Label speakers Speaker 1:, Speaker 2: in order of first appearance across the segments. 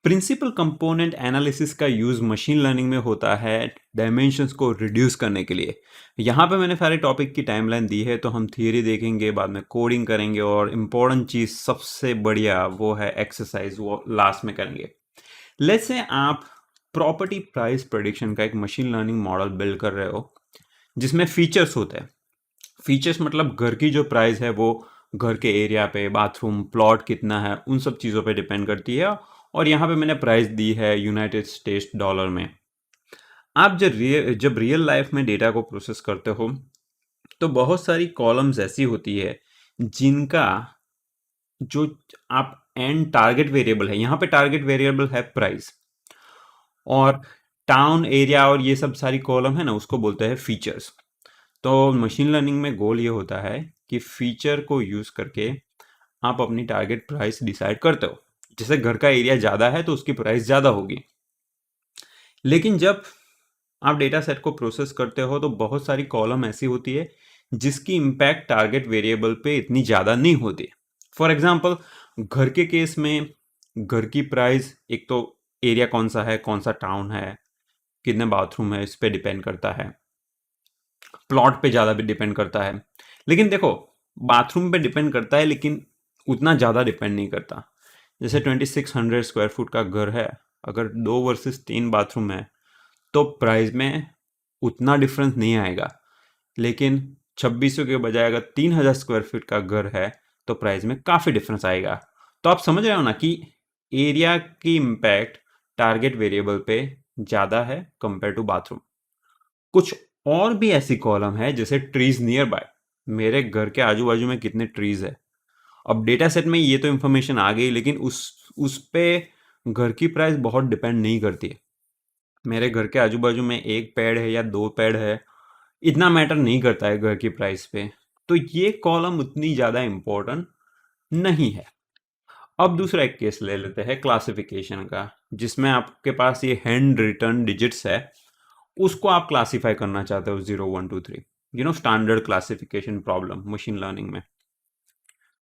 Speaker 1: Principal component analysis का use machine learning में होता है डायमेंशंस को रिड्यूस करने के लिए। यहाँ पे मैंने सारे टॉपिक की टाइमलाइन दी है, तो हम थियरी देखेंगे, बाद में कोडिंग करेंगे और इम्पोर्टेंट चीज़ सबसे बढ़िया वो है एक्सरसाइज, वो लास्ट में करेंगे। लेट्स से आप प्रॉपर्टी प्राइस प्रेडिक्शन का एक मशीन लर्निंग मॉडल बिल्ड कर रहे हो जिसमें फीचर्स होते हैं। फीचर्स मतलब घर की जो प्राइस है वो घर के एरिया पे, बाथरूम, प्लॉट कितना है, उन सब चीज़ों पे डिपेंड करती है। और यहाँ पे मैंने प्राइस दी है यूनाइटेड स्टेट्स डॉलर में। आप जब रियल लाइफ में डेटा को प्रोसेस करते हो तो बहुत सारी कॉलम्स ऐसी होती है जिनका जो आप एंड टारगेट वेरिएबल है, यहाँ पे टारगेट वेरिएबल है प्राइस, और टाउन एरिया और ये सब सारी कॉलम है ना, उसको बोलते हैं फीचर्स। तो मशीन लर्निंग में गोल ये होता है कि फीचर को यूज़ करके आप अपनी टारगेट प्राइस डिसाइड करते हो। जैसे घर का एरिया ज़्यादा है तो उसकी प्राइस ज़्यादा होगी। लेकिन जब आप डेटा सेट को प्रोसेस करते हो तो बहुत सारी कॉलम ऐसी होती है जिसकी इम्पैक्ट टारगेट वेरिएबल पे इतनी ज़्यादा नहीं होती। फॉर एग्जांपल, घर के केस में घर की प्राइस एक तो एरिया कौन सा है, कौन सा टाउन है, कितने बाथरूम है, इस पे डिपेंड करता है। प्लॉट पे ज़्यादा भी डिपेंड करता है। लेकिन देखो, बाथरूम पे डिपेंड करता है लेकिन उतना ज़्यादा डिपेंड नहीं करता। जैसे 2600 स्क्वायर फुट का घर है, अगर 2 वर्सेस 3 बाथरूम है तो प्राइस में उतना डिफरेंस नहीं आएगा। लेकिन 2600 के बजाय अगर 3000 स्क्वायर फीट का घर है तो प्राइस में काफ़ी डिफरेंस आएगा। तो आप समझ रहे हो ना कि एरिया की इम्पैक्ट टारगेट वेरिएबल पे ज़्यादा है कंपेयर टू बाथरूम। कुछ और भी ऐसी कॉलम है जैसे ट्रीज नियर बाय, मेरे घर के आजू बाजू में कितने ट्रीज है। अब डेटा सेट में ये तो इन्फॉर्मेशन आ गई, लेकिन उस पे घर की प्राइस बहुत डिपेंड नहीं करती है। मेरे घर के आजू बाजू में एक पेड़ है या 2 पेड़ है, इतना मैटर नहीं करता है घर की प्राइस पे। तो ये कॉलम उतनी ज़्यादा इम्पोर्टेंट नहीं है। अब दूसरा एक केस ले लेते हैं क्लासिफिकेशन का, जिसमें आपके पास ये हैंड रिटन डिजिट्स है, उसको आप क्लासिफाई करना चाहते हो 0 1 2 3, standard classification problem machine learning में।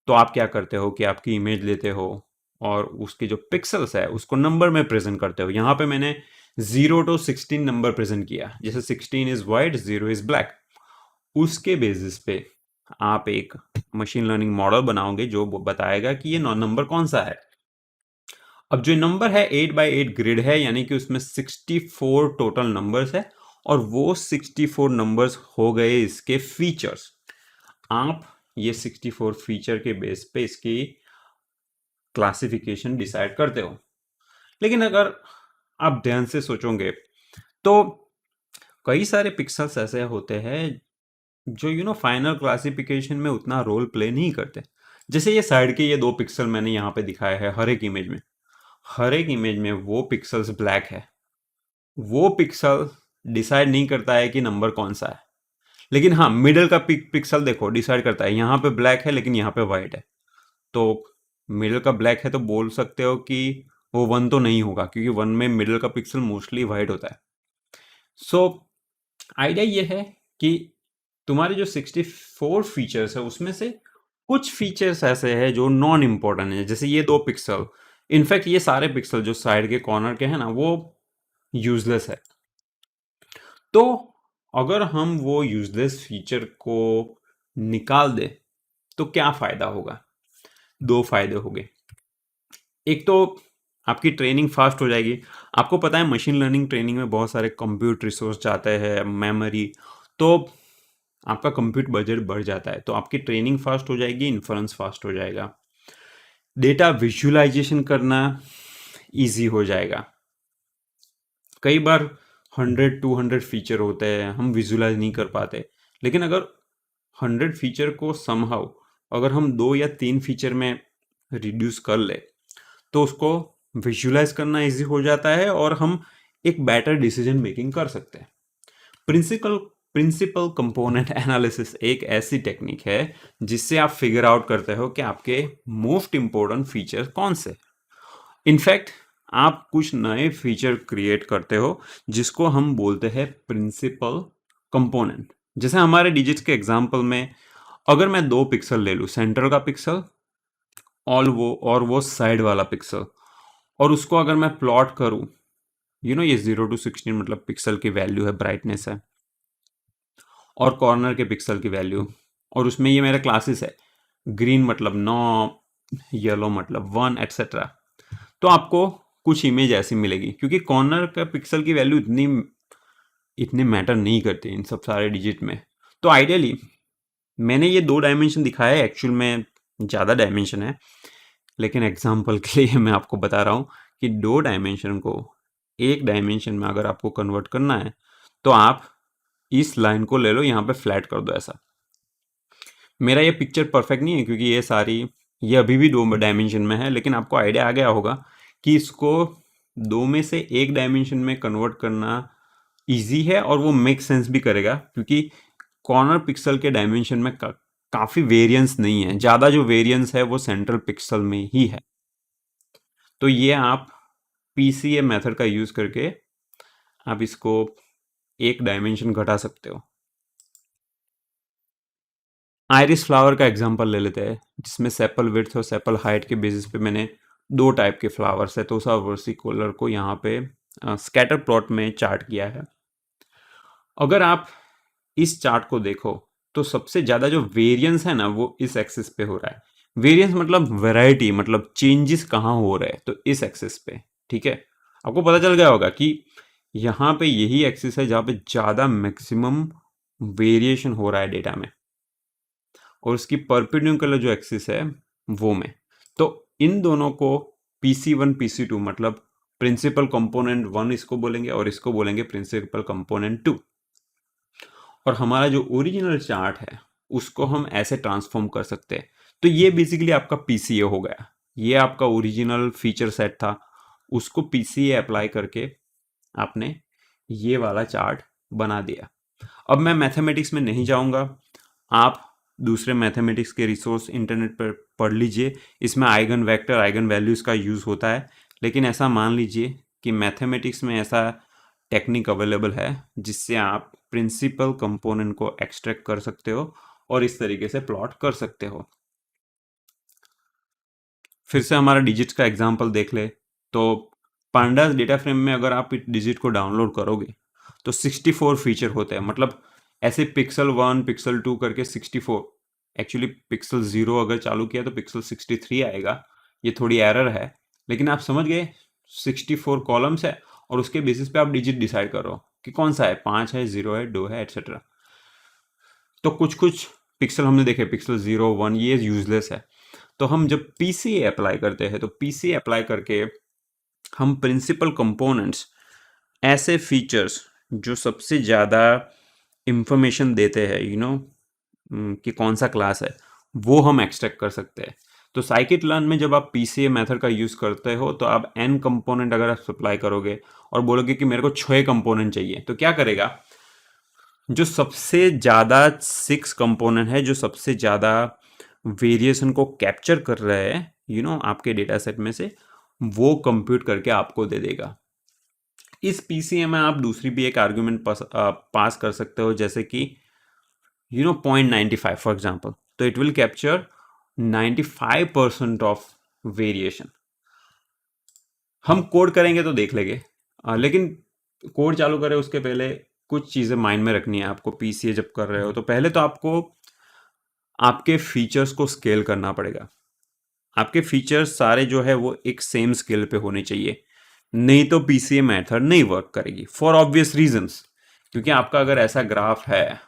Speaker 1: तो आप क्या करते हो कि आपकी इमेज लेते हो और उसके जो पिक्सल्स है उसको नंबर में प्रेजेंट करते हो। यहाँ पे मैंने 0 to 16 नंबर प्रेजेंट किया, जैसे 16 इज वाइट, 0 इज ब्लैक। उसके बेसिस पे आप एक मशीन लर्निंग मॉडल बनाओगे जो बताएगा कि ये नंबर कौन सा है। अब जो नंबर है 8x8 ग्रिड है, यानी कि उसमें 64 टोटल नंबर्स है, और वो 64 नंबर्स हो गए इसके फीचर्स। आप ये 64 फीचर के बेस पे इसकी क्लासिफिकेशन डिसाइड करते हो। लेकिन अगर आप ध्यान से सोचोगे तो कई सारे पिक्सल्स ऐसे होते हैं जो फाइनल क्लासिफिकेशन में उतना रोल प्ले नहीं करते। जैसे ये साइड के ये 2 पिक्सल मैंने यहाँ पे दिखाए हैं, हर एक इमेज में वो पिक्सल्स ब्लैक है। वो पिक्सल डिसाइड नहीं करता है कि नंबर कौन सा है। लेकिन हाँ, मिडल का पिक्सल देखो डिसाइड करता है। यहाँ पे ब्लैक है लेकिन यहाँ पे वाइट है, तो मिडल का ब्लैक है तो बोल सकते हो कि वो 1 तो नहीं होगा, क्योंकि 1 में मिडल का पिक्सल मोस्टली वाइट होता है। सो आइडिया ये है कि तुम्हारे जो 64 फीचर्स है उसमें से कुछ फीचर्स ऐसे हैं जो नॉन इम्पोर्टेंट है, जैसे ये 2 पिक्सल। इनफैक्ट ये सारे पिक्सल जो साइड के कॉर्नर के हैं ना, वो यूजलेस है। तो अगर हम वो यूजलेस फीचर को निकाल दें तो क्या फायदा होगा? 2 फायदे होंगे। एक तो आपकी ट्रेनिंग फास्ट हो जाएगी। आपको पता है मशीन लर्निंग ट्रेनिंग में बहुत सारे कंप्यूट रिसोर्स जाते हैं, मेमोरी, तो आपका कंप्यूट बजट बढ़ जाता है। तो आपकी ट्रेनिंग फास्ट हो जाएगी, इन्फ्रेंस फास्ट हो जाएगा, डेटा विजुअलाइजेशन करना इजी हो जाएगा। कई बार 100-200 फीचर होते हैं, हम विजुअलाइज नहीं कर पाते। लेकिन अगर 100 फीचर को समहाउ अगर हम 2 या 3 फीचर में रिड्यूस कर ले तो उसको विजुअलाइज करना इजी हो जाता है और हम एक बेटर डिसीजन मेकिंग कर सकते हैं। प्रिंसिपल कंपोनेंट एनालिसिस एक ऐसी टेक्निक है जिससे आप फिगर आउट करते हो कि आपके मोस्ट इंपॉर्टेंट फीचर कौन से। इनफैक्ट आप कुछ नए फीचर क्रिएट करते हो जिसको हम बोलते हैं प्रिंसिपल कंपोनेंट। जैसे हमारे डिजिट्स के एग्जांपल में, अगर मैं 2 पिक्सल ले लूँ, सेंटर का पिक्सल और वो साइड वाला पिक्सल, और उसको अगर मैं प्लॉट करूँ, ये 0 to 16 मतलब पिक्सल की वैल्यू है, ब्राइटनेस है, और कॉर्नर के पिक्सल की वैल्यू, और उसमें ये मेरा क्लासेस है, ग्रीन मतलब 9, येलो मतलब 1, एटसेट्रा। तो आपको कुछ इमेज ऐसी मिलेगी, क्योंकि कॉर्नर का पिक्सल की वैल्यू इतनी मैटर नहीं करती इन सब सारे डिजिट में। तो आइडियली मैंने ये 2 डायमेंशन दिखाया है, एक्चुअल में ज़्यादा डायमेंशन है, लेकिन एग्जाम्पल के लिए मैं आपको बता रहा हूँ कि 2 डायमेंशन को 1 डायमेंशन में अगर आपको कन्वर्ट करना है, तो आप इस लाइन को ले लो, यहाँ पे फ्लैट कर दो ऐसा। मेरा ये पिक्चर परफेक्ट नहीं है, क्योंकि ये अभी भी 2 डायमेंशन में है, लेकिन आपको आइडिया आ गया होगा कि इसको 2 में से 1 डायमेंशन में कन्वर्ट करना ईजी है, और वो मेक सेंस भी करेगा, क्योंकि कॉर्नर पिक्सल के डायमेंशन में काफ़ी वेरिएंस नहीं है, ज़्यादा जो वेरिएंस है वो सेंट्रल पिक्सल में ही है। तो ये आप पीसीए मेथड का यूज़ करके आप इसको 1 डायमेंशन घटा सकते हो। आइरिस फ्लावर का एग्जांपल ले लेते हैं, जिसमें सेपल विड्थ और सेपल हाइट के बेसिस पे मैंने 2 टाइप के फ्लावर्स है तोसा वर्सिकोलर को यहाँ पे स्कैटर प्लॉट में चार्ट किया है। अगर आप इस चार्ट को देखो, तो सबसे ज़्यादा जो वेरिएंस है ना, वो इस एक्सिस पे हो रहा है। वेरिएंस मतलब वैरायटी, मतलब चेंजेस कहाँ हो रहे हैं, तो इस एक्सिस पे। ठीक है, आपको पता चल गया होगा कि यहाँ पे यही एक्सिस है जहाँ पे ज़्यादा मैक्सिमम वेरिएशन हो रहा है डेटा में, और उसकी परपेंडिकुलर जो एक्सिस है वो में। तो इन दोनों को PC1 PC2 मतलब प्रिंसिपल कंपोनेंट 1 इसको बोलेंगे, और इसको बोलेंगे प्रिंसिपल कंपोनेंट 2। और हमारा जो ओरिजिनल चार्ट है उसको हम ऐसे ट्रांसफॉर्म कर सकते हैं। तो ये बेसिकली आपका पीसीए हो गया, ये आपका ओरिजिनल फीचर सेट था, उसको पीसीए अप्लाई करके आपने ये वाला चार्ट बना दिया। अब मैं मैथमेटिक्स में नहीं जाऊंगा, आप दूसरे मैथमेटिक्स के रिसोर्स इंटरनेट पर पढ़ लीजिए, इसमें आइगन वेक्टर आइगन वैल्यूज़ का यूज़ होता है। लेकिन ऐसा मान लीजिए कि मैथमेटिक्स में ऐसा टेक्निक अवेलेबल है जिससे आप प्रिंसिपल कंपोनेंट को एक्सट्रैक्ट कर सकते हो और इस तरीके से प्लॉट कर सकते हो। फिर से हमारा डिजिट्स का एग्जांपल देख ले, तो पांडास डेटा फ्रेम में अगर आप डिजिट को डाउनलोड करोगे तो 64 फीचर होते हैं, मतलब ऐसे पिक्सल 1 पिक्सल 2 करके 64। एक्चुअली पिक्सल 0 अगर चालू किया तो पिक्सल 63 आएगा, ये थोड़ी एरर है, लेकिन आप समझ गए। 64 कॉलम्स है, और उसके बेसिस पे आप डिजिट डिसाइड करो कि कौन सा है, 5 है, 0 है, 2 है, एटसेट्रा। तो कुछ कुछ पिक्सल हमने देखे, पिक्सल 0 1 ये यूजलेस है। तो हम जब पीसीए अप्लाई करते हैं, तो पीसीए अप्लाई करके हम प्रिंसिपल कंपोनेंट्स, ऐसे फीचर्स जो सबसे ज़्यादा इंफॉर्मेशन देते हैं कि कौन सा क्लास है, वो हम एक्सट्रैक्ट कर सकते हैं। तो साइकिट लर्न में जब आप पीसीए मेथड का यूज़ करते हो, तो आप n कंपोनेंट अगर आप सप्लाई करोगे और बोलोगे कि मेरे को 6 कंपोनेंट चाहिए, तो क्या करेगा, जो सबसे ज़्यादा 6 कंपोनेंट है, जो सबसे ज़्यादा वेरिएशन को कैप्चर कर रहे हैं आपके डेटा सेट में से, वो कंप्यूट करके आपको दे देगा। इस पीसीए में आप दूसरी भी एक आर्ग्यूमेंट पास कर सकते हो, जैसे कि 0.95 फॉर एग्जांपल, तो it will capture 95% of variation. हम कोड करेंगे तो देख लेंगे, लेकिन कोड चालू करें उसके पहले कुछ चीज़ें माइंड में रखनी है आपको। पीसीए जब कर रहे हो तो पहले तो आपको आपके फीचर्स को स्केल करना पड़ेगा। आपके फीचर्स सारे जो है वो एक सेम स्केल पे होने चाहिए, नहीं तो पीसीए मेथड नहीं वर्क करेगी, फॉर ऑब्वियस रीजंस। क्योंकि आपका अगर ऐसा ग्राफ है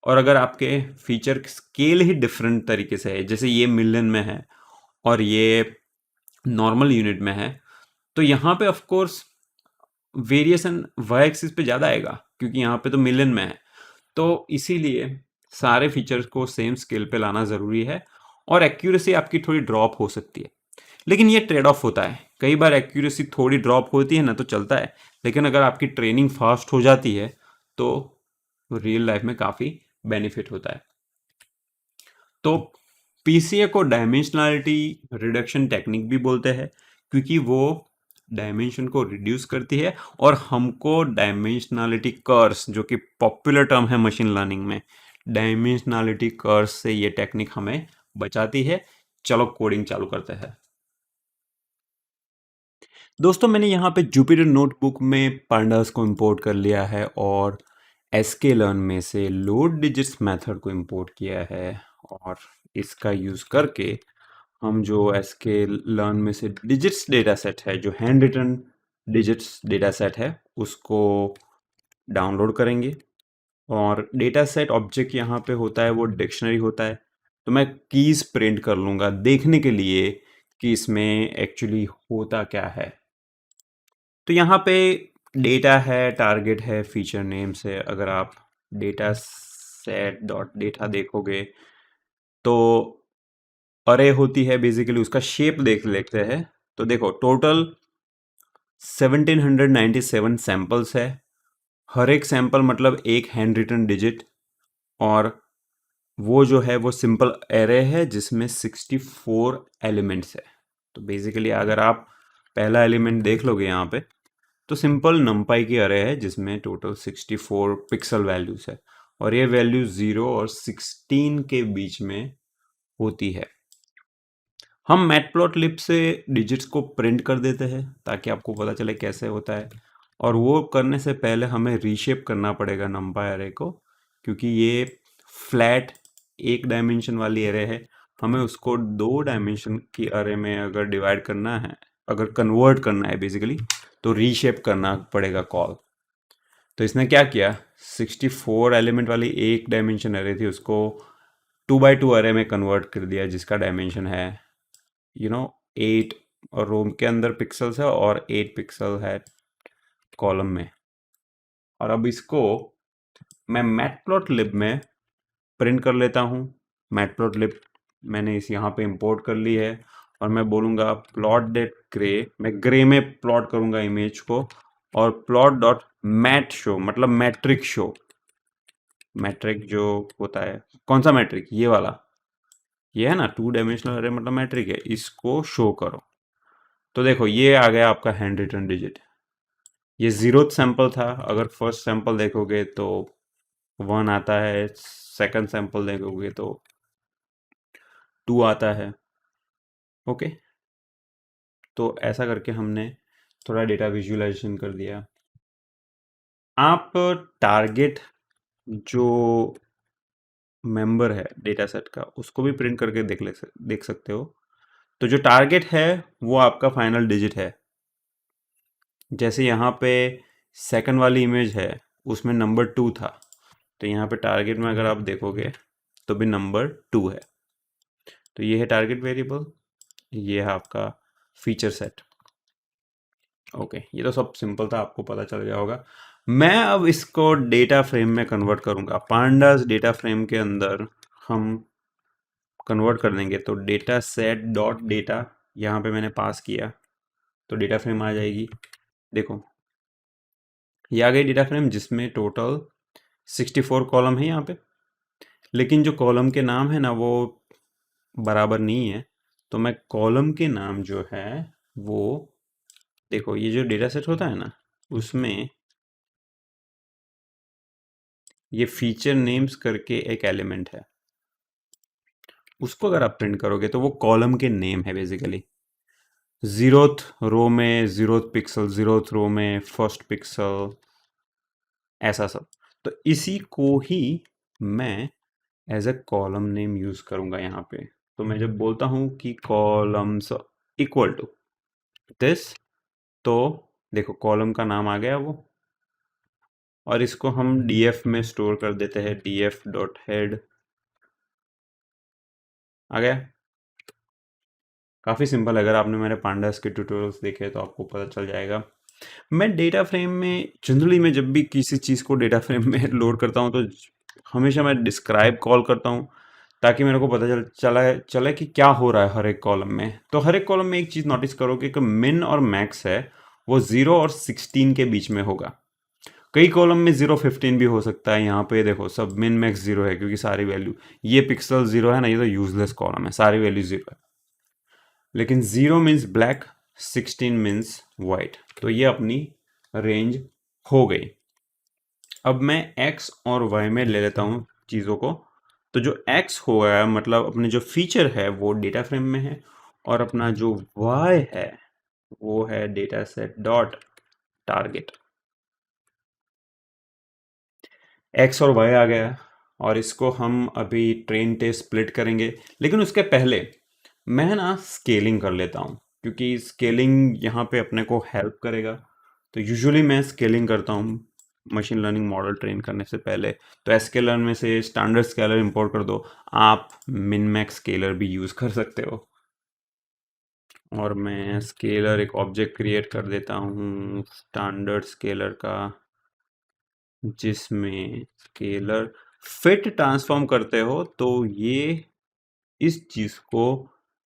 Speaker 1: और अगर आपके फीचर स्केल ही डिफरेंट तरीके से है, जैसे ये मिलियन में है और ये नॉर्मल यूनिट में है, तो यहाँ पे of course variation y axis पे ज़्यादा आएगा, क्योंकि यहाँ पे तो मिलियन में है। तो इसीलिए सारे फीचर्स को सेम स्केल पे लाना ज़रूरी है, और एक्यूरेसी आपकी थोड़ी ड्रॉप हो सकती है, लेकिन ये ट्रेड ऑफ होता है। कई बार एक्यूरेसी थोड़ी ड्रॉप होती है ना, तो चलता है, लेकिन अगर आपकी ट्रेनिंग फास्ट हो जाती है तो रियल लाइफ में काफ़ी बेनिफिट होता है। तो पीसीए को डायमेंशनलिटी रिडक्शन टेक्निक भी बोलते हैं, क्योंकि वो डायमेंशन को रिड्यूस करती है, और हमको डायमेंशनलिटी कर्व्स, जो कि पॉपुलर टर्म है मशीन लर्निंग में, डायमेंशनलिटी कर्व्स से ये टेक्निक हमें बचाती है। चलो कोडिंग चालू करते हैं। दोस्तों मैंने यहाँ पे जुपिटर नोटबुक में पांडास को इंपोर्ट कर लिया है और sklearn में से लोड डिजिट्स मेथड को इंपोर्ट किया है और इसका यूज़ करके हम जो sklearn में से डिजिट्स डेटा सेट है, जो hand written digits data set है, उसको डाउनलोड करेंगे। और डेटा सेट ऑब्जेक्ट यहाँ पे होता है वो डिक्शनरी होता है। तो मैं कीज़ प्रिंट कर लूँगा देखने के लिए कि इसमें एक्चुअली होता क्या है। तो यहाँ पे डेटा है, टारगेट है, फीचर नेम्स है। अगर आप डेटा सेट डॉट डेटा देखोगे तो अरे होती है बेसिकली, उसका शेप देख लेते हैं। तो देखो टोटल 1797 सैंपल्स है। हर एक सैंपल मतलब एक हैंड रिटन डिजिट, और वो जो है वो सिंपल एरे है जिसमें 64 एलिमेंट्स है। तो बेसिकली अगर आप पहला एलिमेंट देख लोगे यहाँ पे, तो सिंपल नंपाई की अरे है जिसमें टोटल 64 पिक्सल वैल्यूज है, और ये वैल्यू 0 और 16 के बीच में होती है। हम मैटप्लॉटलिब से डिजिट्स को प्रिंट कर देते हैं ताकि आपको पता चले कैसे होता है। और वो करने से पहले हमें रीशेप करना पड़ेगा नंपाई अरे को, क्योंकि ये फ्लैट एक डायमेंशन वाली अरे है। हमें उसको 2 डायमेंशन की अरे में अगर डिवाइड करना है, अगर कन्वर्ट करना है बेसिकली, तो रीशेप करना पड़ेगा कॉल। तो इसने क्या किया, 64 एलिमेंट वाली एक डायमेंशन अरे थी उसको 2x2 अरे में कन्वर्ट कर दिया, जिसका डायमेंशन है 8, और रो के अंदर पिक्सल्स है और 8 पिक्सल है कॉलम में। और अब इसको मैं मैटप्लॉटलिब में प्रिंट कर लेता हूँ। मैटप्लॉटलिब मैंने इस यहाँ पे इंपोर्ट कर ली है, और मैं बोलूँगा प्लॉट डेट ग्रे, मैं ग्रे में प्लॉट करूँगा इमेज को, और प्लॉट डॉट मैट शो मतलब मैट्रिक शो। मैट्रिक जो होता है, कौन सा मैट्रिक, ये वाला, ये है ना 2 डायमेंशनल अरे मतलब मैट्रिक है, इसको शो करो। तो देखो ये आ गया आपका हैंड रिटन डिजिट। ये 0th सैंपल था। अगर फर्स्ट सैंपल देखोगे तो 1 आता है, सेकंड सैंपल देखोगे तो 2 आता है। ओके, तो ऐसा करके हमने थोड़ा डेटा विजुअलाइजेशन कर दिया। आप टारगेट जो मेंबर है डेटा सेट का, उसको भी प्रिंट करके देख सकते हो। तो जो टारगेट है वो आपका फाइनल डिजिट है। जैसे यहाँ पे सेकंड वाली इमेज है, उसमें नंबर 2 था, तो यहाँ पे टारगेट में अगर आप देखोगे तो भी नंबर 2 है। तो ये है टारगेट वेरिएबल, ये है आपका फीचर सेट। ओके, ये तो सब सिंपल था, आपको पता चल गया होगा। मैं अब इसको डेटा फ्रेम में कन्वर्ट करूंगा। पांडास डेटा फ्रेम के अंदर हम कन्वर्ट कर देंगे। तो डेटा सेट डॉट डेटा यहाँ पे मैंने पास किया, तो डेटा फ्रेम आ जाएगी। देखो ये आ गई डेटा फ्रेम, जिसमें टोटल 64 कॉलम है यहाँ पे। लेकिन जो कॉलम के नाम है ना वो बराबर नहीं है। तो मैं कॉलम के नाम जो है वो, देखो ये जो डेटा सेट होता है ना, उसमें ये फीचर नेम्स करके एक एलिमेंट है, उसको अगर आप प्रिंट करोगे तो वो कॉलम के नेम है बेसिकली। 0th रो में 0th पिक्सल, 0th रो में फर्स्ट पिक्सल, ऐसा सब। तो इसी को ही मैं as a column name use करूंगा यहाँ पे। तो मैं जब बोलता हूँ कि कॉलम्स इक्वल टू दिस, तो देखो कॉलम का नाम आ गया वो, और इसको हम df में स्टोर कर देते हैं, df डॉट हेड आ गया। काफ़ी सिंपल, अगर आपने मेरे पांडास के ट्यूटोरियल्स देखे तो आपको पता चल जाएगा। मैं डेटा फ्रेम में जनरली, मैं जब भी किसी चीज़ को डेटा फ्रेम में लोड करता हूँ तो हमेशा मैं डिस्क्राइब कॉल करता हूँ, ताकि मेरे को पता चले कि क्या हो रहा है हर एक कॉलम में। तो हर एक कॉलम में एक चीज़ नोटिस करोगे कि मिन और मैक्स है वो 0 और 16 के बीच में होगा। कई कॉलम में 0 15 भी हो सकता है। यहाँ पे देखो सब मिन मैक्स 0 है, क्योंकि सारी वैल्यू, ये पिक्सल 0 है ना, ये तो यूजलेस कॉलम है, सारी वैल्यू 0 है। लेकिन 0 मीन्स ब्लैक, 16 मीन्स वाइट। तो ये अपनी रेंज हो गई। अब मैं x और y में ले लेता हूँ चीज़ों को। तो जो x हो गया मतलब अपने जो फीचर है वो डेटा फ्रेम में है, और अपना जो y है वो है data set dot target. X और वाई आ गया और इसको हम अभी ट्रेन टेस्ट स्प्लिट करेंगे, लेकिन उसके पहले मैं ना स्केलिंग कर लेता हूँ, क्योंकि स्केलिंग यहाँ पे अपने को हेल्प करेगा। तो यूजुअली मैं स्केलिंग करता हूँ मशीन लर्निंग मॉडल ट्रेन करने से पहले। तो एसकेलर में से स्टैंडर्ड स्केलर इंपोर्ट कर दो, आप मिन मैक्स स्केलर भी यूज़ कर सकते हो। और मैं स्केलर एक ऑब्जेक्ट क्रिएट कर देता हूँ स्टैंडर्ड स्केलर का, जिसमें स्केलर फिट ट्रांसफॉर्म करते हो तो ये इस चीज को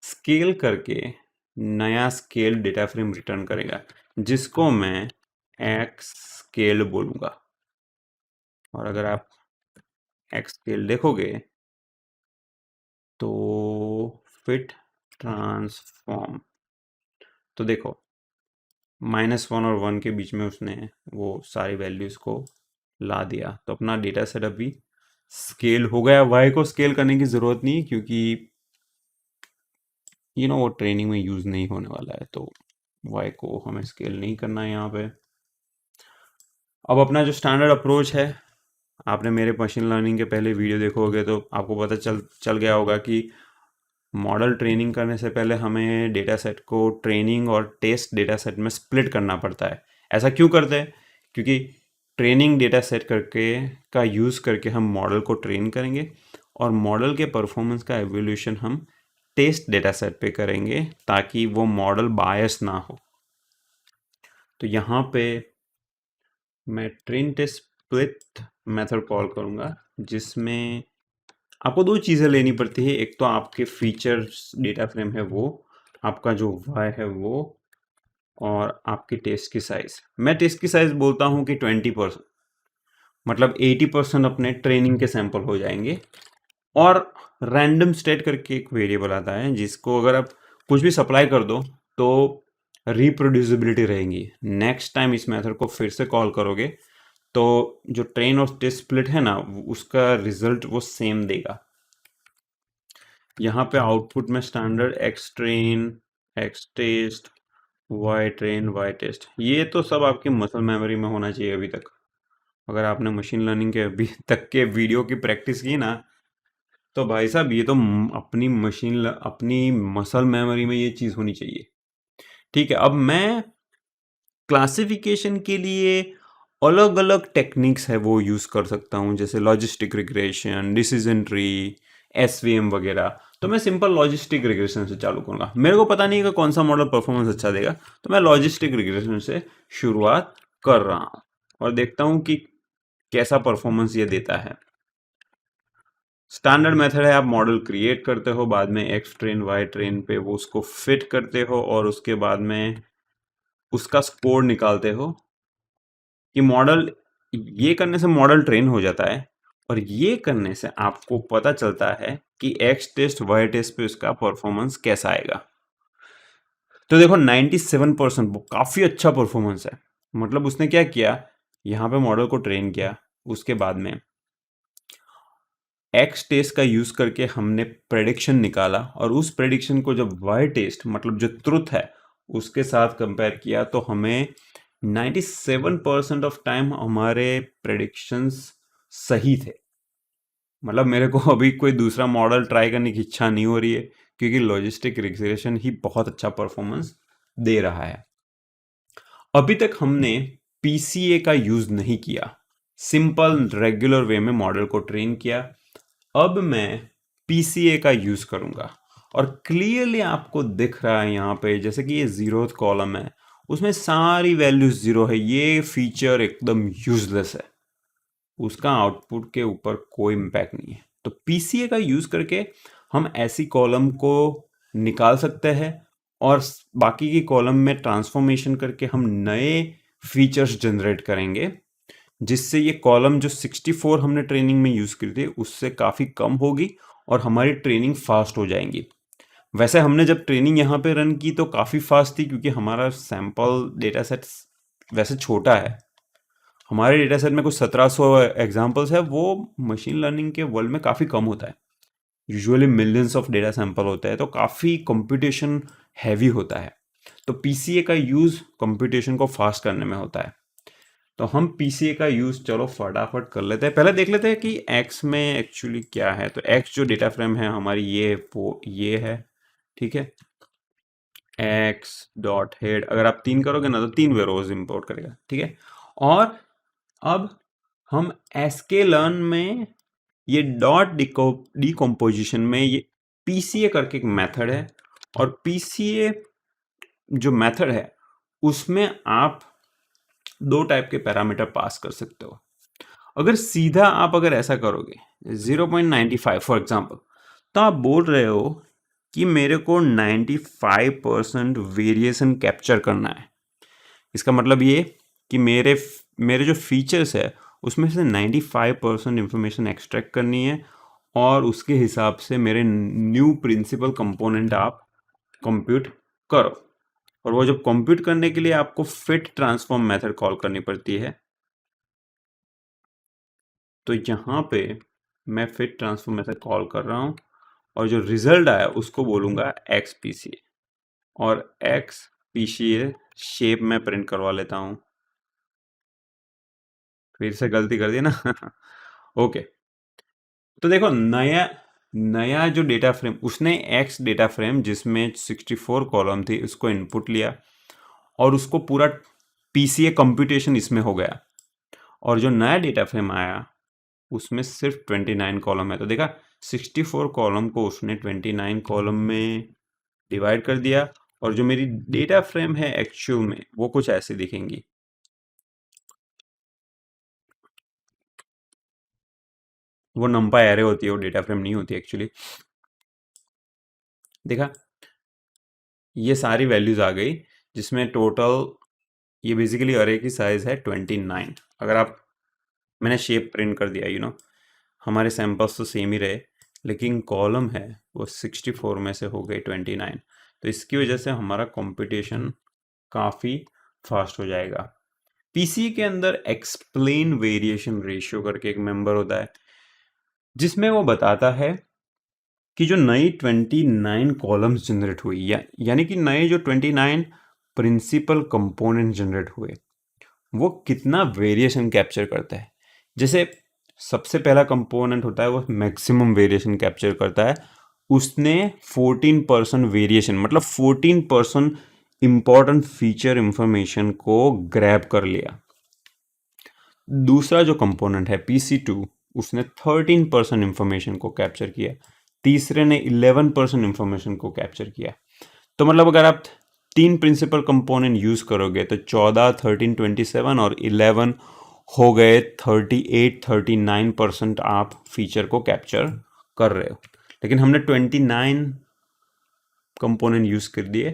Speaker 1: स्केल करके नया स्केल डेटा फ्रेम रिटर्न करेगा, जिसको मैं एक्स स्केल बोलूंगा। और अगर आप एक्स स्केल देखोगे तो फिट ट्रांसफॉर्म, तो देखो -1 और 1 के बीच में उसने वो सारी वैल्यूज को ला दिया। तो अपना डेटा सेट अभी स्केल हो गया। वाई को स्केल करने की ज़रूरत नहीं, क्योंकि वो ट्रेनिंग में यूज़ नहीं होने वाला है, तो वाई को हमें स्केल नहीं करना है यहाँ पे। अब अपना जो स्टैंडर्ड अप्रोच है, आपने मेरे मशीन लर्निंग के पहले वीडियो देखोगे तो आपको पता चल गया होगा कि मॉडल ट्रेनिंग करने से पहले हमें डेटा सेट को ट्रेनिंग और टेस्ट डेटा सेट में स्प्लिट करना पड़ता है। ऐसा क्यों करते हैं? क्योंकि ट्रेनिंग डेटा सेट का यूज़ करके हम मॉडल को ट्रेन करेंगे और मॉडल के परफॉर्मेंस का एवोल्यूशन हम टेस्ट डेटा सेट पे करेंगे, ताकि वो मॉडल बायस ना हो। तो यहाँ पे मैं train test split method call करूँगा, जिसमें आपको दो चीज़ें लेनी पड़ती है। एक तो आपके फीचर्स डेटा फ्रेम है वो, आपका जो वाई है वो, और आपकी टेस्ट की साइज़। मैं टेस्ट की साइज़ बोलता हूँ कि 20%, मतलब 80% अपने ट्रेनिंग के सैंपल हो जाएंगे। और रैंडम स्टेट करके एक वेरिएबल आता है, जिसको अगर आप कुछ भी सप्लाई कर दो तो रिप्रोड्यूसिबिलिटी रहेगी। नेक्स्ट टाइम इस मेथड को फिर से कॉल करोगे तो जो ट्रेन और टेस्ट स्प्लिट है ना, उसका रिजल्ट वो सेम देगा। यहाँ पे आउटपुट में standard x train, x test, y train, y test, ये तो सब आपकी मसल मेमोरी में होना चाहिए अभी तक। अगर आपने मशीन लर्निंग के अभी तक के वीडियो की प्रैक्टिस की ना, तो भाई साहब ये तो अपनी मसल मेमोरी में ये चीज़ होनी चाहिए। ठीक है, अब मैं क्लासिफिकेशन के लिए अलग अलग टेक्निक्स है वो यूज़ कर सकता हूँ, जैसे logistic regression, decision tree, SVM वगैरह। तो मैं सिंपल लॉजिस्टिक रिग्रेशन से चालू करूँगा। मेरे को पता नहीं कि कौन सा मॉडल परफॉर्मेंस अच्छा देगा, तो मैं लॉजिस्टिक रिग्रेशन से शुरुआत कर रहा हूँ और देखता हूँ कि कैसा परफॉर्मेंस ये देता है। स्टैंडर्ड मेथड है, आप मॉडल क्रिएट करते हो, बाद में एक्स ट्रेन वाई ट्रेन पे वो उसको फिट करते हो और उसके बाद में उसका स्कोर निकालते हो कि मॉडल, ये करने से मॉडल ट्रेन हो जाता है और ये करने से आपको पता चलता है कि एक्स टेस्ट वाई टेस्ट पे उसका परफॉर्मेंस कैसा आएगा। तो देखो 97%, वो काफ़ी अच्छा परफॉर्मेंस है। मतलब उसने क्या किया, यहाँ पे मॉडल को ट्रेन किया, उसके बाद में एक्स टेस्ट का यूज करके हमने प्रेडिक्शन निकाला और उस प्रेडिक्शन को जब वाई टेस्ट, मतलब जो ट्रुथ है, उसके साथ कंपेयर किया तो हमें 97% ऑफ टाइम हमारे प्रेडिक्शंस सही थे। मतलब मेरे को अभी कोई दूसरा मॉडल ट्राई करने की इच्छा नहीं हो रही है, क्योंकि लॉजिस्टिक रिग्रेशन ही बहुत अच्छा परफॉर्मेंस दे रहा है। अभी तक हमने पीसीए का यूज नहीं किया, सिंपल रेगुलर वे में मॉडल को ट्रेन किया। अब मैं पीसीए का यूज करूंगा और क्लियरली आपको दिख रहा है यहाँ पे, जैसे कि ये जीरोथ कॉलम है, उसमें सारी वैल्यूज जीरो है। ये फीचर एकदम यूजलेस है, उसका आउटपुट के ऊपर कोई इम्पैक्ट नहीं है। तो पीसीए का यूज करके हम ऐसी कॉलम को निकाल सकते हैं और बाकी की कॉलम में ट्रांसफॉर्मेशन करके हम नए फीचर्स जनरेट करेंगे, जिससे ये कॉलम जो 64 हमने ट्रेनिंग में यूज़ की थी उससे काफ़ी कम होगी और हमारी ट्रेनिंग फास्ट हो जाएंगी। वैसे हमने जब ट्रेनिंग यहाँ पे रन की तो काफ़ी फास्ट थी, क्योंकि हमारा सैंपल डेटा सेट वैसे छोटा है। हमारे डेटा सेट में कुछ 1700 एग्जाम्पल्स है, वो मशीन लर्निंग के वर्ल्ड में काफ़ी कम होता है। Usually millions of data sample होता है, तो काफ़ी कंप्यूटेशन हैवी होता है। तो पीसीए का यूज़ कंप्यूटेशन को फास्ट करने में होता है। तो हम पीसीए का यूज़ चलो फटाफट कर लेते हैं। पहले देख लेते हैं कि एक्स में एक्चुअली क्या है। तो एक्स जो डेटा फ्रेम है हमारी ये है, ठीक है। एक्स डॉट हेड, अगर आप 3 करोगे ना तो 3 वेरोज इंपोर्ट करेगा, ठीक है। और अब हम एसके लर्न में ये डॉट डिकम्पोजिशन में ये पीसीए करके एक मेथड है, और पीसीए जो मेथड है उसमें आप दो टाइप के पैरामीटर पास कर सकते हो। अगर सीधा आप अगर ऐसा करोगे 0.95 फॉर एग्जांपल, तो आप बोल रहे हो कि मेरे को 95% वेरिएशन कैप्चर करना है। इसका मतलब ये कि मेरे मेरे जो फीचर्स है उसमें से 95% इंफॉर्मेशन एक्सट्रैक्ट करनी है, और उसके हिसाब से मेरे न्यू प्रिंसिपल कंपोनेंट आप कंप्यूट करो। और वो जब कंप्यूट करने के लिए आपको फिट ट्रांसफॉर्म मेथड कॉल करनी पड़ती है। तो यहाँ पे मैं फिट ट्रांसफॉर्म मेथड कॉल कर रहा हूँ, और जो रिजल्ट आया उसको बोलूँगा एक्स पी सी ए, और x P C A shape में प्रिंट करवा लेता हूँ। फिर से गलती कर दी ना ओके। तो देखो नया नया जो डेटा फ्रेम, उसने एक्स डेटा फ्रेम जिसमें 64 कॉलम थी उसको इनपुट लिया, और उसको पूरा पीसीए कंप्यूटेशन इसमें हो गया। और जो नया डेटा फ्रेम आया उसमें सिर्फ 29 कॉलम है। तो देखा 64 कॉलम को उसने 29 कॉलम में डिवाइड कर दिया, और जो मेरी डेटा फ्रेम है एक्चुअल में वो कुछ ऐसे दिखेंगी। वो नंपाई एरे होती है, वो डेटा फ्रेम नहीं होती एक्चुअली। देखा, ये सारी वैल्यूज आ गई, जिसमें टोटल ये बेसिकली अरे की साइज है 29। अगर आप, मैंने शेप प्रिंट कर दिया, हमारे सैंपल्स तो सेम ही रहे, लेकिन कॉलम है वो 64 में से हो गई 29। तो इसकी वजह से हमारा कंपटीशन काफ़ी फास्ट हो जाएगा। पीसी के अंदर एक्सप्लेन वेरिएशन रेशियो करके एक मेंबर होता है, जिसमें वो बताता है कि जो नई 29 कॉलम्स जनरेट हुई, यानी कि नए जो 29 प्रिंसिपल कंपोनेंट जनरेट हुए, वो कितना वेरिएशन कैप्चर करता है। जैसे सबसे पहला कंपोनेंट होता है वो मैक्सिमम वेरिएशन कैप्चर करता है, उसने 14% वेरिएशन, मतलब 14% इंपॉर्टेंट फीचर इंफॉर्मेशन को ग्रैब कर लिया। दूसरा जो कंपोनेंट है PC2, उसने 13% इंफॉर्मेशन को कैप्चर किया। तीसरे ने 11% इंफॉर्मेशन को कैप्चर किया। तो मतलब अगर आप 3 प्रिंसिपल कंपोनेंट यूज करोगे तो 14, 13, 27 और 11 हो गए 38, 39% आप फीचर को कैप्चर कर रहे हो। लेकिन हमने 29 कंपोनेंट यूज कर दिए,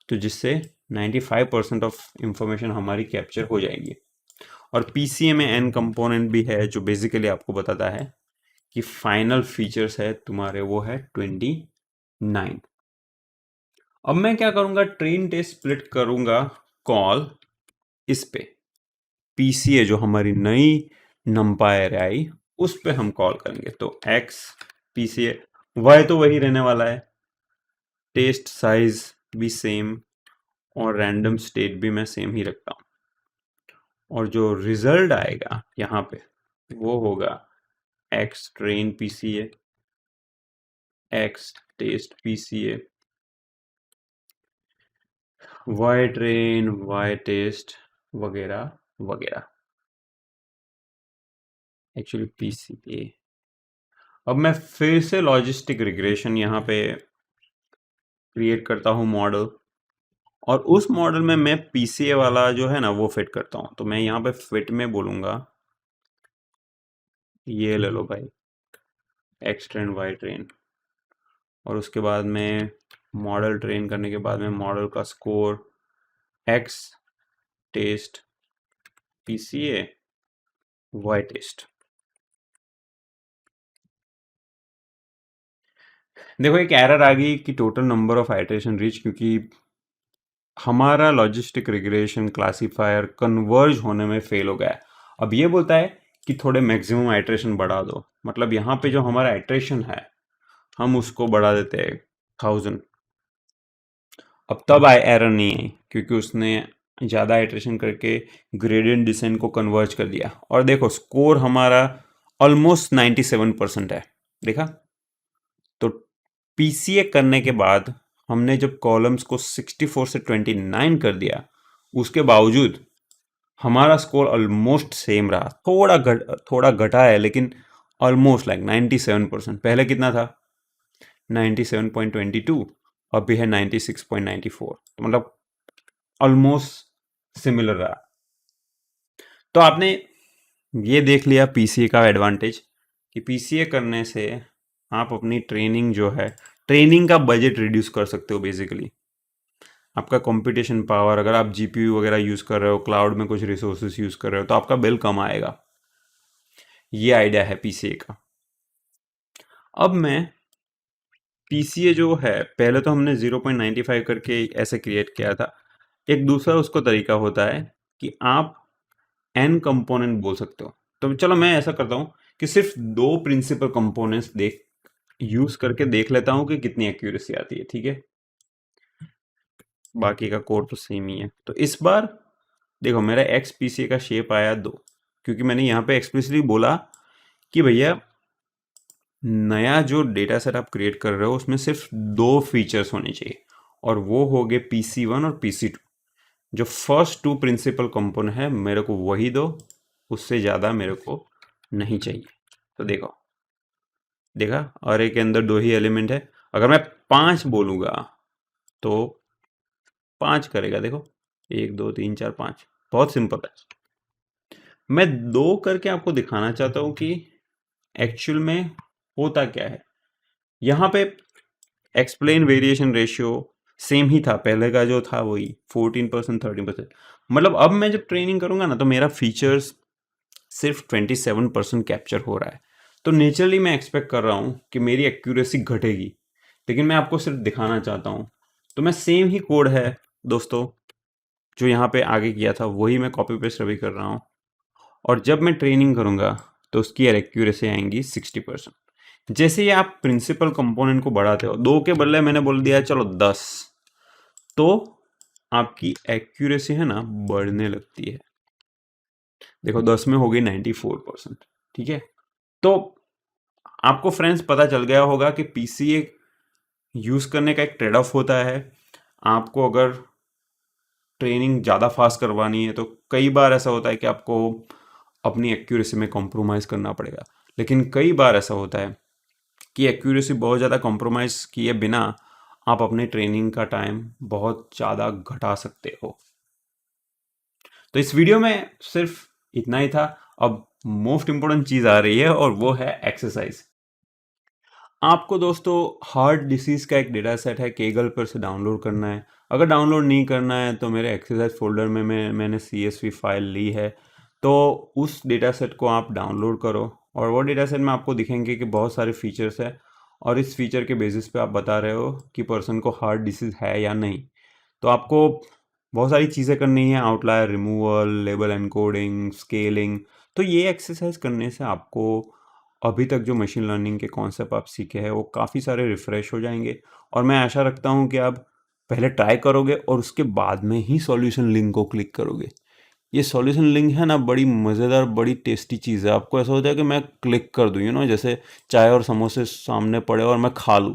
Speaker 1: तो जिससे 95% ऑफ इंफॉर्मेशन हमारी कैप्चर हो जाएगी। और पीसीए में एन कंपोनेंट भी है, जो बेसिकली आपको बताता है कि फाइनल फीचर्स है तुम्हारे वो है 29। अब मैं क्या करूंगा, ट्रेन टेस्ट स्प्लिट करूंगा कॉल इस पे, पीसीए जो हमारी नई नंपायर आई उस पे हम कॉल करेंगे। तो एक्स पीसीए, वाई तो वही रहने वाला है, टेस्ट साइज भी सेम, और रैंडम स्टेट भी मैं सेम ही रखता हूँ। और जो रिजल्ट आएगा यहाँ पे वो होगा x train PCA, x test PCA, y train, y test, वगैरह वगैरह। Actually PCA. अब मैं फिर से लॉजिस्टिक रिग्रेशन यहाँ पे क्रिएट करता हूँ मॉडल, और उस मॉडल में मैं पीसीए वाला जो है ना वो फिट करता हूँ। तो मैं यहाँ पे फिट में बोलूँगा, ये ले लो भाई, एक्स ट्रेन वाई ट्रेन, और उसके बाद में मॉडल ट्रेन करने के बाद में मॉडल का score x test PCA y test. देखो एक एरर आ गई कि total number of iteration reach, क्योंकि हमारा लॉजिस्टिक रिग्रेशन क्लासिफायर कन्वर्ज होने में फेल हो गया है। अब ये बोलता है कि थोड़े मैक्सिमम आइटरेशन बढ़ा दो, मतलब यहाँ पे जो हमारा आइटरेशन है हम उसको बढ़ा देते हैं 1000। अब तब एरर नहीं आई क्योंकि उसने ज़्यादा इटरेशन करके ग्रेडियंट डिसेंट को कन्वर्ज कर दिया। और देखो स्कोर हमारा ऑलमोस्ट 97% है, देखा। तो पीसीए करने के बाद हमने जब कॉलम्स को 64 से 29 कर दिया, उसके बावजूद हमारा स्कोर ऑलमोस्ट सेम रहा। थोड़ा घटा है लेकिन ऑलमोस्ट लाइक 97%। पहले कितना था? 97.22, अभी है 96.94, तो मतलब ऑलमोस्ट सिमिलर रहा। तो आपने ये देख लिया पीसीए का एडवांटेज कि पीसीए करने से आप अपनी ट्रेनिंग जो है, ट्रेनिंग का बजट रिड्यूस कर सकते हो बेसिकली। आपका कंप्यूटेशन पावर, अगर आप जीपीयू वगैरह यूज़ कर रहे हो, क्लाउड में कुछ रिसोर्सेज यूज़ कर रहे हो, तो आपका बिल कम आएगा। ये आइडिया है पीसीए का। अब मैं पीसीए जो है, पहले तो हमने 0.95 करके ऐसे क्रिएट किया था। एक दूसरा उसको तरीका होता है कि आप एन कंपोनेंट बोल सकते हो। तो चलो मैं ऐसा करता हूँ कि सिर्फ 2 प्रिंसिपल कंपोनेंट्स यूज करके देख लेता हूँ कि कितनी एक्यूरेसी आती है, ठीक है। बाकी का कोड तो सेम ही है। तो इस बार देखो मेरा एक्स पीसीए का शेप आया 2, क्योंकि मैंने यहाँ पे एक्सप्लिसिटली बोला कि भैया नया जो डेटा सेट आप क्रिएट कर रहे हो उसमें सिर्फ 2 फीचर्स होने चाहिए, और वो हो गए PC1 और PC2। जो फर्स्ट 2 प्रिंसिपल कंपोनेंट है मेरे को वही दो, उससे ज़्यादा मेरे को नहीं चाहिए। तो देखो, देखा, अरे के अंदर 2 ही एलिमेंट है। अगर मैं 5 बोलूँगा तो 5 करेगा, देखो 1 2 3 4 5। बहुत सिंपल है। मैं 2 करके आपको दिखाना चाहता हूँ कि एक्चुअल में होता क्या है। यहाँ पे एक्सप्लेन वेरिएशन रेशियो सेम ही था, पहले का जो था वही 14% 13%। मतलब अब मैं जब ट्रेनिंग करूँगा ना तो मेरा फीचर्स सिर्फ 27% कैप्चर हो रहा है। तो नेचुरली मैं एक्सपेक्ट कर रहा हूँ कि मेरी एक्यूरेसी घटेगी, लेकिन मैं आपको सिर्फ दिखाना चाहता हूँ। तो मैं सेम ही कोड है दोस्तों जो यहाँ पे आगे किया था वही मैं कॉपी पेस्ट अभी कर रहा हूँ, और जब मैं ट्रेनिंग करूँगा तो उसकी एक्यूरेसी आएंगी 60%। जैसे ही आप प्रिंसिपल कंपोनेंट को बढ़ाते हो, 2 के बदले मैंने बोल दिया चलो 10, तो आपकी एक्यूरेसी है ना बढ़ने लगती है। देखो 10 में हो गई 94%, ठीक है। तो आपको फ्रेंड्स पता चल गया होगा कि पीसीए यूज़ करने का एक ट्रेड ऑफ होता है। आपको अगर ट्रेनिंग ज़्यादा फास्ट करवानी है तो कई बार ऐसा होता है कि आपको अपनी एक्यूरेसी में कॉम्प्रोमाइज़ करना पड़ेगा, लेकिन कई बार ऐसा होता है कि एक्यूरेसी बहुत ज़्यादा कॉम्प्रोमाइज़ किए बिना आप अपने ट्रेनिंग का टाइम बहुत ज़्यादा घटा सकते हो। तो इस वीडियो में सिर्फ इतना ही था। अब मोस्ट इम्पोर्टेंट चीज़ आ रही है और वो है एक्सरसाइज। आपको दोस्तों हार्ट डिसीज़ का एक डेटा सेट है केगल पर से डाउनलोड करना है। अगर डाउनलोड नहीं करना है तो मेरे एक्सरसाइज फोल्डर में मैंने CSV फाइल ली है, तो उस डेटा सेट को आप डाउनलोड करो। और वो डेटा सेट में आपको दिखेंगे कि बहुत सारे फीचर्स है, और इस फीचर के बेसिस पे आप बता रहे हो कि पर्सन को हार्ट डिसीज़ है या नहीं। तो आपको बहुत सारी चीज़ें करनी है, outlier removal, label encoding, scaling. तो ये एक्सरसाइज करने से आपको अभी तक जो मशीन लर्निंग के कॉन्सेप्ट आप सीखे हैं वो काफ़ी सारे रिफ़्रेश हो जाएंगे, और मैं आशा रखता हूँ कि आप पहले ट्राई करोगे और उसके बाद में ही सॉल्यूशन लिंक को क्लिक करोगे। ये सॉल्यूशन लिंक है ना, बड़ी मज़ेदार बड़ी टेस्टी चीज़ है। आपको ऐसा होता है कि मैं क्लिक कर दूँ, जैसे चाय और समोसे सामने पड़े और मैं खा लूँ।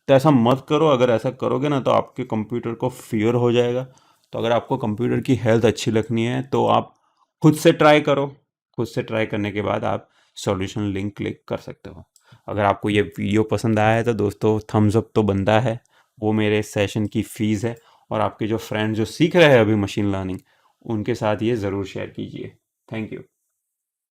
Speaker 1: तो ऐसा मत करो। अगर ऐसा करोगे ना तो आपके कंप्यूटर को फियर हो जाएगा। तो अगर आपको कंप्यूटर की हेल्थ अच्छी रखनी है तो आप खुद से ट्राई करो। खुद से ट्राई करने के बाद आप सॉल्यूशन लिंक क्लिक कर सकते हो। अगर आपको ये वीडियो पसंद आया है तो दोस्तों थम्स अप तो बनता है, वो मेरे सेशन की फ़ीस है। और आपके जो फ्रेंड्स जो सीख रहे हैं अभी मशीन लर्निंग, उनके साथ ये ज़रूर शेयर कीजिए। Thank you.